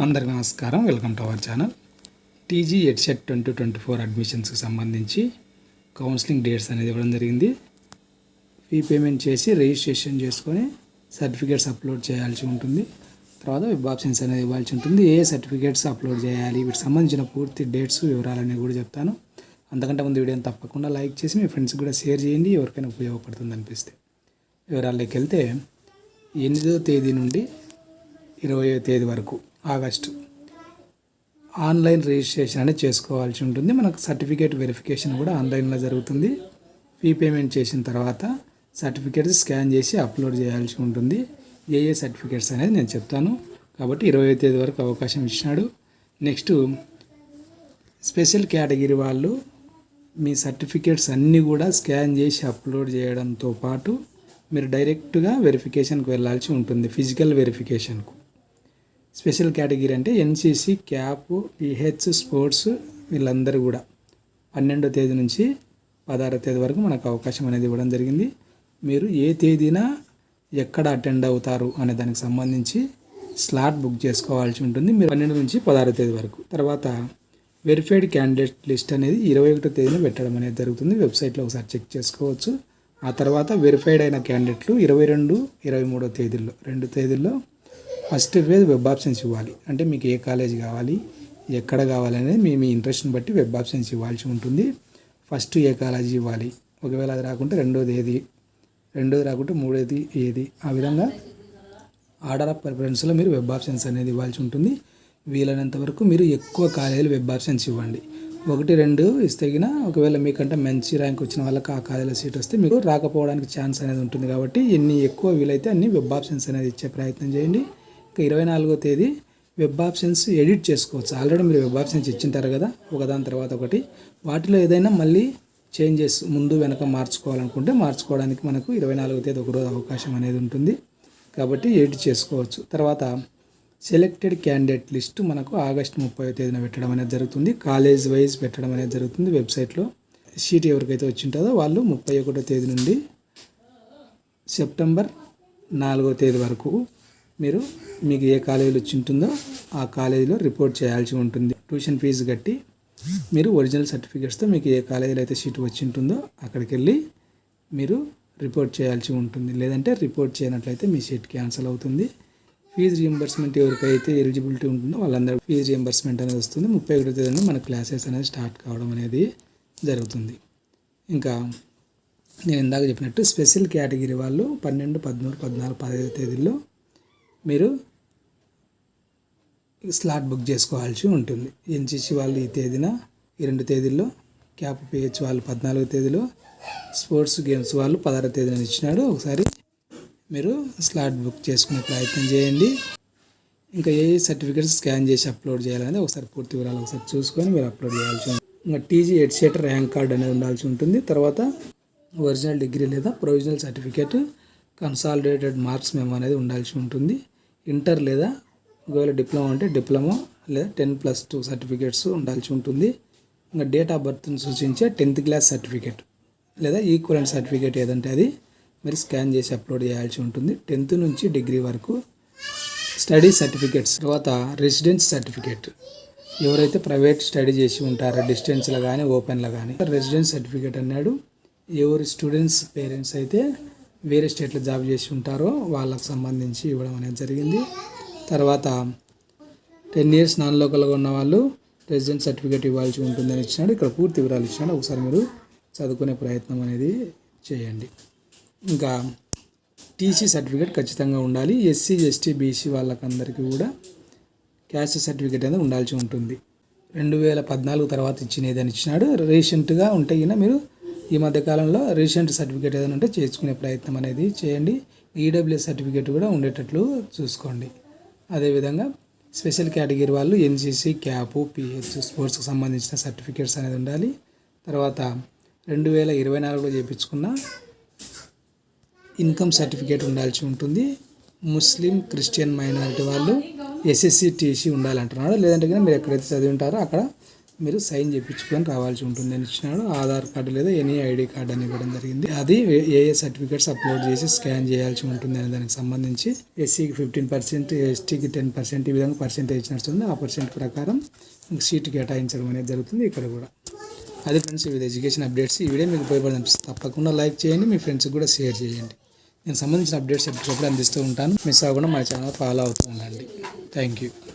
అందరికీ నమస్కారం. Welcome to our channel. TG EdCET 2024 అడ్మిషన్స్కి సంబంధించి కౌన్సిలింగ్ డేట్స్ అనేది ఇవ్వడం జరిగింది. ఫీ పేమెంట్ చేసి రిజిస్ట్రేషన్ చేసుకొని సర్టిఫికేట్స్ అప్లోడ్ చేయాల్సి ఉంటుంది. తర్వాత వెబ్ ఆప్షన్స్ అనేది ఇవ్వాల్సి ఉంటుంది. ఏ సర్టిఫికేట్స్ అప్లోడ్ చేయాలి, వీటికి సంబంధించిన పూర్తి డేట్స్ వివరాలన్నీ కూడా చెప్తాను. అంతకంటే ముందు వీడియోని తప్పకుండా లైక్ చేసి మీ ఫ్రెండ్స్కి కూడా షేర్ చేయండి, ఎవరికైనా ఉపయోగపడుతుంది అనిపిస్తే. వివరాల్లోకి వెళ్తే 8వ తేదీ నుండి 20వ తేదీ వరకు ఆగస్టు ఆన్లైన్ రిజిస్ట్రేషన్ అనేది చేసుకోవాల్సి ఉంటుంది. మనకు సర్టిఫికేట్ వెరిఫికేషన్ కూడా ఆన్లైన్లో జరుగుతుంది. ఫీ పేమెంట్ చేసిన తర్వాత సర్టిఫికేట్స్ స్కాన్ చేసి అప్లోడ్ చేయాల్సి ఉంటుంది. ఏ సర్టిఫికేట్స్ అనేది నేను చెప్తాను. కాబట్టి 20వ తేదీ వరకు అవకాశం ఇచ్చినాడు. నెక్స్ట్ స్పెషల్ కేటగిరీ వాళ్ళు మీ సర్టిఫికేట్స్ అన్నీ కూడా స్కాన్ చేసి అప్లోడ్ చేయడంతో పాటు మీరు డైరెక్ట్గా వెరిఫికేషన్కి వెళ్ళాల్సి ఉంటుంది. ఫిజికల్ వెరిఫికేషన్కు స్పెషల్ కేటగిరీ అంటే ఎన్సీసీ, క్యాప్, పిహెచ్, స్పోర్ట్స్ వీళ్ళందరూ కూడా 12వ తేదీ నుంచి 16వ తేదీ వరకు మనకు అవకాశం అనేది ఇవ్వడం జరిగింది. మీరు ఏ తేదీన ఎక్కడ అటెండ్ అవుతారు అనే దానికి సంబంధించి స్లాట్ బుక్ చేసుకోవాల్సి ఉంటుంది. మీరు 12 నుంచి 16వ తేదీ వరకు. తర్వాత వెరిఫైడ్ క్యాండిడేట్ లిస్ట్ అనేది 21వ తేదీన పెట్టడం అనేది జరుగుతుంది. వెబ్సైట్లో ఒకసారి చెక్ చేసుకోవచ్చు. ఆ తర్వాత వెరిఫైడ్ అయిన క్యాండిడేట్లు 22, 23వ తేదీల్లో 2 తేదీల్లో ఫస్ట్ ఫేజ్ వెబ్ ఆప్షన్స్ ఇవ్వాలి. అంటే మీకు ఏ కాలేజ్ కావాలి, ఎక్కడ కావాలి అనేది మీ ఇంట్రెస్ట్ని బట్టి వెబ్ ఆప్షన్స్ ఇవ్వాల్సి ఉంటుంది. ఫస్ట్ ఏ కాలేజీ ఇవ్వాలి, ఒకవేళ అది రాకుంటే రెండోది ఏది, రెండోది రాకుంటే మూడోది ఏది, ఆ విధంగా ఆర్డర్ ఆఫ్ ప్రిఫరెన్స్లో మీరు వెబ్ ఆప్షన్స్ అనేది ఇవ్వాల్సి ఉంటుంది. వీలైనంత వరకు మీరు ఎక్కువ కాలేజీలు వెబ్ ఆప్షన్స్ ఇవ్వండి. 1, 2 ఇస్తే ఒకవేళ మీకంటే మంచి ర్యాంక్ వచ్చిన వాళ్ళకి ఆ కాలేజీలో సీట్ వస్తే మీకు రాకపోవడానికి ఛాన్స్ అనేది ఉంటుంది. కాబట్టి ఎన్ని ఎక్కువ వీలైతే అన్ని వెబ్ ఆప్షన్స్ అనేది ఇచ్చే ప్రయత్నం చేయండి. 24వ తేదీ వెబ్ ఆప్షన్స్ ఎడిట్ చేసుకోవచ్చు. ఆల్రెడీ మీరు వెబ్ ఆప్షన్స్ ఇచ్చింటారు కదా, ఒకదాని తర్వాత ఒకటి. వాటిలో ఏదైనా మళ్ళీ చేంజెస్ ముందు వెనక మార్చుకోవాలనుకుంటే మార్చుకోవడానికి మనకు 24వ తేదీ ఒకరోజు అవకాశం అనేది ఉంటుంది. కాబట్టి ఎడిట్ చేసుకోవచ్చు. తర్వాత సెలెక్టెడ్ క్యాండిడేట్ లిస్ట్ మనకు ఆగస్టు 30వ తేదీన పెట్టడం అనేది జరుగుతుంది. కాలేజ్ వైజ్ పెట్టడం అనేది జరుగుతుంది వెబ్సైట్లో. షీట్ ఎవరికైతే వచ్చింటుందో వాళ్ళు 31వ తేదీ నుండి సెప్టెంబర్ 4వ తేదీ వరకు మీకు ఏ కాలేజీలో వచ్చి ఉంటుందో ఆ కాలేజీలో రిపోర్ట్ చేయాల్సి ఉంటుంది. ట్యూషన్ ఫీజు కట్టి మీరు ఒరిజినల్ సర్టిఫికేట్స్తో మీకు ఏ కాలేజీలో అయితే సీట్ వచ్చి ఉంటుందో అక్కడికి వెళ్ళి మీరు రిపోర్ట్ చేయాల్సి ఉంటుంది. లేదంటే రిపోర్ట్ చేయనట్లయితే మీ సీట్ క్యాన్సిల్ అవుతుంది. ఫీజు రియంబర్స్మెంట్ ఎవరికైతే ఎలిజిబిలిటీ ఉంటుందో వాళ్ళందరూ ఫీజు రియంబర్స్మెంట్ అనేది వస్తుంది. 31వ తేదీన మన క్లాసెస్ అనేది స్టార్ట్ కావడం అనేది జరుగుతుంది. ఇంకా నేను ఇందాక చెప్పినట్టు స్పెషల్ కేటగిరీ వాళ్ళు 12, 13, 14, 15వ తేదీల్లో మీరు స్లాట్ బుక్ చేసుకోవాల్సి ఉంటుంది. ఎన్సీసీ వాళ్ళు ఈ తేదీన, ఈ 2 తేదీల్లో, క్యాప్, పిహెచ్ వాళ్ళు 14వ తేదీలో, స్పోర్ట్స్ గేమ్స్ వాళ్ళు 16వ తేదీన ఇచ్చినాడు. ఒకసారి మీరు స్లాట్ బుక్ చేసుకునే ప్రయత్నం చేయండి. ఇంకా ఏ సర్టిఫికేట్స్ స్కాన్ చేసి అప్లోడ్ చేయాలనేది ఒకసారి పూర్తి వివరాలు ఒకసారి చూసుకొని మీరు అప్లోడ్ చేయాల్సి ఉంటుంది. ఇంకా టీజీ ఎడ్సెట్ ర్యాంక్ కార్డ్ అనేది ఉండాల్సి ఉంటుంది. తర్వాత ఒరిజినల్ డిగ్రీ లేదా provisional certificate, consolidated marks memo అనేది ఉండాల్సి ఉంటుంది. ఇంటర్ లేదా ఒకవేళ డిప్లొమా అంటే డిప్లొమా లేదా 10+2 సర్టిఫికేట్స్ ఉండాల్సి ఉంటుంది. ఇంకా డేట్ ఆఫ్ బర్త్ని సూచించే 10th క్లాస్ సర్టిఫికేట్ లేదా ఈక్వలెంట్ సర్టిఫికేట్ ఏదంటే అది మీరు స్కాన్ చేసి అప్లోడ్ చేయాల్సి ఉంటుంది. 10th నుంచి డిగ్రీ వరకు స్టడీ సర్టిఫికేట్స్. తర్వాత రెసిడెన్స్ సర్టిఫికేట్, ఎవరైతే ప్రైవేట్ స్టడీ చేసి ఉంటారో డిస్టెన్స్లో కానీ ఓపెన్లో కానీ రెసిడెన్స్ సర్టిఫికేట్ అన్నాడు. ఎవరి స్టూడెంట్స్ పేరెంట్స్ అయితే వేరే స్టేట్లో జాబ్ చేసి ఉంటారో వాళ్ళకు సంబంధించి ఇవ్వడం అనేది జరిగింది. తర్వాత 10 years నాన్ లోకల్గా ఉన్న వాళ్ళు రెసిడెన్స్ సర్టిఫికేట్ ఇవ్వాల్సి ఉంటుందని ఇచ్చినాడు. ఇక్కడ పూర్తి వివరాలు ఇచ్చినాడు. ఒకసారి మీరు చదువుకునే ప్రయత్నం అనేది చేయండి. ఇంకా టీసీ సర్టిఫికేట్ ఖచ్చితంగా ఉండాలి. ఎస్సీ, ఎస్టీ, బీసీ వాళ్ళకందరికీ కూడా క్యాస్ట్ సర్టిఫికేట్ అనేది ఉండాల్సి ఉంటుంది. 2014 తర్వాత ఇచ్చినదని ఇచ్చినాడు. రీసెంట్గా ఉంటే మీరు ఈ మధ్యకాలంలో రీసెంట్ సర్టిఫికేట్ ఏదైనా ఉంటే చేసుకునే ప్రయత్నం అనేది చేయండి. ఈడబ్ల్యూఎస్ సర్టిఫికేట్ కూడా ఉండేటట్లు చూసుకోండి. అదేవిధంగా స్పెషల్ కేటగిరీ వాళ్ళు ఎన్సీసీ, క్యాప్, పిహెచ్, స్పోర్ట్స్కి సంబంధించిన సర్టిఫికేట్స్ అనేది ఉండాలి. తర్వాత 2024లో చేయించుకున్న ఇన్కమ్ సర్టిఫికేట్ ఉండాల్సి ఉంటుంది. ముస్లిం, క్రిస్టియన్ మైనారిటీ వాళ్ళు ఎస్ఎస్సి, టీసీ ఉండాలంటున్నాడు. లేదంటే మీరు ఎక్కడైతే చదివి ఉంటారో అక్కడ మీరు సైన్ చేయించుకొని రావాల్సి ఉంటుంది అని ఇచ్చినాడు. ఆధార్ కార్డు లేదా ఎనీ ఐడి కార్డు అని ఇవ్వడం జరిగింది. అది ఏ సర్టిఫికేట్స్ అప్లోడ్ చేసి స్కాన్ చేయాల్సి ఉంటుంది అనే దానికి సంబంధించి ఎస్సీకి 15%, ఎస్టీకి 10%, ఈ విధంగా పర్సెంటేజ్ నడుస్తుంది. ఆ పర్సెంట్ ప్రకారం సీట్ కేటాయించడం అనేది జరుగుతుంది ఇక్కడ కూడా. అదే ఫ్రెండ్స్, వివిధ ఎడ్యుకేషన్ అప్డేట్స్. ఈ వీడియో మీకు ఉపయోగపడి అనిపిస్తుంది తప్పకుండా లైక్ చేయండి, మీ ఫ్రెండ్స్కి కూడా షేర్ చేయండి. నేను సంబంధించిన అప్డేట్స్ ఎప్పటికప్పుడు అందిస్తూ ఉంటాను. మిస్ అవ్వకుండా మా ఛానల్ ఫాలో అవుతూ ఉండండి. Thank you.